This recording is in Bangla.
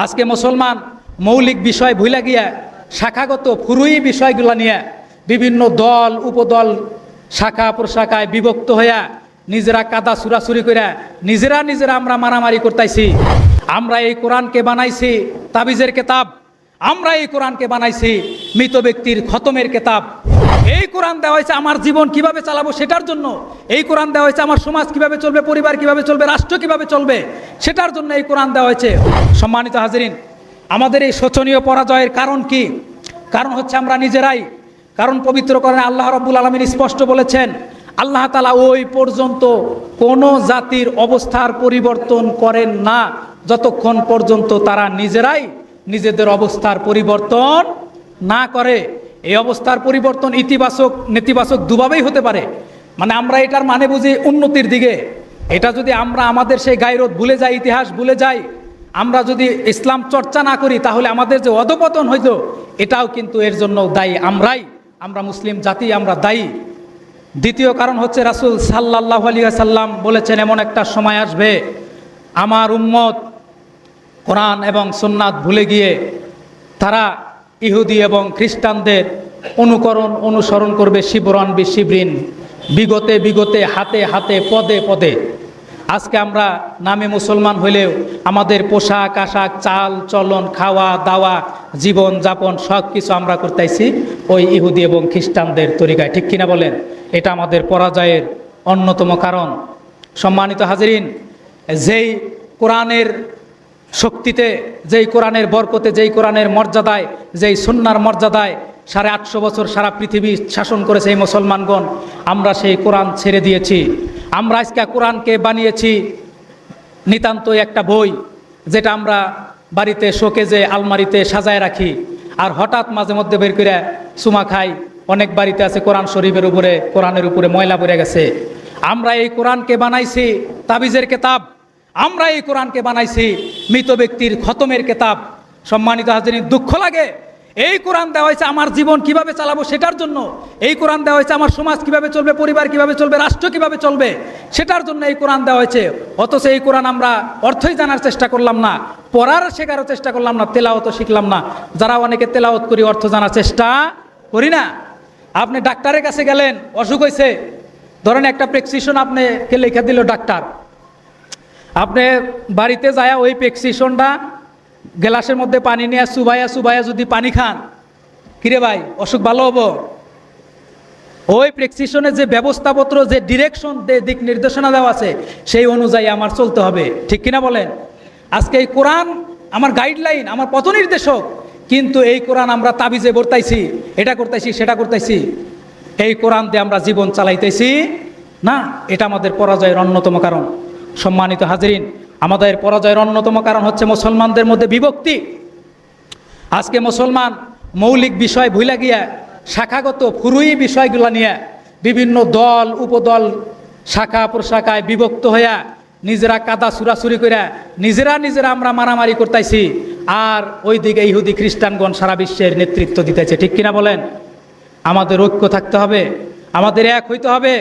আজকে মুসলমান মৌলিক বিষয় ভুলে গিয়া শাখাগত ফুরুই বিষয়গুলো নিয়ে বিভিন্ন দল উপদল শাখা প্রশাখায় বিভক্ত হইয়া নিজেরা কাদা সুরাসুরি করে নিজেরা আমরা মারামারি করতেছি। আমরা এই কোরআনকে বানাইছি তাবিজের কেতাব, আমরা এই কোরআনকে বানাইছি মৃত ব্যক্তির খতমের কেতাব। এই কোরআন দেওয়া হয়েছে আমার জীবন কিভাবে চালাবো সেটার জন্য, এই কোরআন দেওয়া হয়েছে আমার সমাজ কিভাবে চলবে, পরিবার কিভাবে চলবে, রাষ্ট্র কিভাবে চলবে সেটার জন্য এই কোরআন দেওয়া হয়েছে। সম্মানিত হাজিরিন, আমাদের এই শোচনীয় পরাজয়ের কারণ কি? কারণ হচ্ছে আমরা নিজেরাই। কারণ পবিত্র কোরআনে আল্লাহ রাব্বুল আলামিন স্পষ্ট বলেছেন, আল্লাহ তাআলা ওই পর্যন্ত কোনো জাতির অবস্থার পরিবর্তন করেন না যতক্ষণ পর্যন্ত তারা নিজেরাই নিজেদের অবস্থার পরিবর্তন না করে। এই অবস্থার পরিবর্তন ইতিবাচক নেতিবাচক দুভাবেই হতে পারে। মানে আমরা এটার মানে বুঝি উন্নতির দিকে। এটা যদি আমরা আমাদের সেই গায়রত ভুলে যাই, ইতিহাস ভুলে যাই, আমরা যদি ইসলাম চর্চা না করি, তাহলে আমাদের যে অধপতন হইল এটাও কিন্তু এর জন্য দায়ী আমরা মুসলিম জাতি, আমরা দায়ী। দ্বিতীয় কারণ হচ্ছে রাসূল সাল্লাল্লাহু আলাইহি ওয়াসাল্লাম বলেছেন, এমন একটা সময় আসবে আমার উম্মত কোরআন এবং সুন্নাত ভুলে গিয়ে তারা ইহুদি এবং খ্রিস্টানদের অনুসরণ করবে শিবরন বিশিবরিন, বিগতে বিগতে হাতে হাতে পদে পদে। আজকে আমরা নামে মুসলমান হইলেও আমাদের পোশাক আশাক, চাল চলন, খাওয়া দাওয়া, জীবন যাপন সব কিছু আমরা করতেছি ওই ইহুদি এবং খ্রিস্টানদের তরিকায়। ঠিক কিনা বলেন? এটা আমাদের পরাজয়ের অন্যতম কারণ। সম্মানিত হাজিরিন, যেই কোরআনের শক্তিতে, যেই কোরআনের বরকতে, যেই কোরআনের মর্যাদায়, যেই সুন্নাহর মর্যাদায় 850 বছর সারা পৃথিবী শাসন করেছে এই মুসলমানগণ, আমরা সেই কোরআন ছেড়ে দিয়েছি। আমরা আজকে কোরআনকে বানিয়েছি নিতান্তই একটা বই, যেটা আমরা বাড়িতে শোকেজে আলমারিতে সাজায় রাখি, আর হঠাৎ মাঝে মধ্যে বের করে চুমা খাই। অনেক বাড়িতে আছে কোরআন শরীফের উপরে, কোরআনের উপরে ময়লা পড়ে গেছে। আমরা এই কোরআনকে বানাইছি তাবিজের কেতাব, আমরা এই কোরআনকে বানাইছি মৃত ব্যক্তির খতমের কেতাব। সম্মানিত হাজিরিন, দুঃখ লাগে, এই কোরআন দেওয়া হয়েছে আমার জীবন কিভাবে চালাবো সেটার জন্য, এই কোরআন দেওয়া হয়েছে আমার সমাজ কিভাবে চলবে, পরিবার কিভাবে চলবে, রাষ্ট্র কিভাবে চলবে সেটার জন্য এই কোরআন দেওয়া হয়েছে। অথচ এই কোরআন আমরা অর্থই জানার চেষ্টা করলাম না, পড়ার শেখারও চেষ্টা করলাম না, তেলাওয়াতও শিখলাম না। যারা অনেকে তেলাওয়াত করি, অর্থ জানার চেষ্টা করি না। আপনি ডাক্তারের কাছে গেলেন, অসুখ হয়েছে, ধরেন একটা প্রেসক্রিপশন আপনাকে লিখে দিল ডাক্তার, আপনি বাড়িতে যায় ওই প্রেসক্রিপশনটা গ্লাসের মধ্যে পানি নিয়ে চুবাইয়া যদি পানি খান, কিরে ভাই অসুখ ভালো হবো? ওই প্রেসক্রিপশনে যে ব্যবস্থাপত্র, যে ডিরেকশন, দিক নির্দেশনা দেওয়া আছে সেই অনুযায়ী আমার চলতে হবে। ঠিক কিনা বলেন? আজকে এই কোরআন আমার গাইডলাইন, আমার পথ নির্দেশক, কিন্তু এই কোরআন আমরা তাবিজে বর্তাইছি, এটা করতেছি সেটা করতেছি। এই কোরআন দিয়ে আমরা জীবন চালাইতেছি না। এটা আমাদের পরাজয়ের অন্যতম কারণ। সম্মানিত হাজিরিন, আমাদের পরাজয়ের অন্যতম কারণ হচ্ছে মুসলমানদের মধ্যে বিভক্তি। আজকে মুসলমান মৌলিক বিষয় ভুলে গিয়া শাখাগত ফুরুই বিষয়গুলো নিয়ে বিভিন্ন দল উপদল শাখা প্রশাখায় বিভক্ত হইয়া নিজেরা কাদা সুরাসুরি করে নিজেরা আমরা মারামারি করতেছি, আর ওইদিকে ইহুদি খ্রিস্টানগণ সারা বিশ্বের নেতৃত্ব দিতেছে। ঠিক কিনা বলেন? আমাদের ঐক্য থাকতে হবে, আমাদের এক হইতে হবে।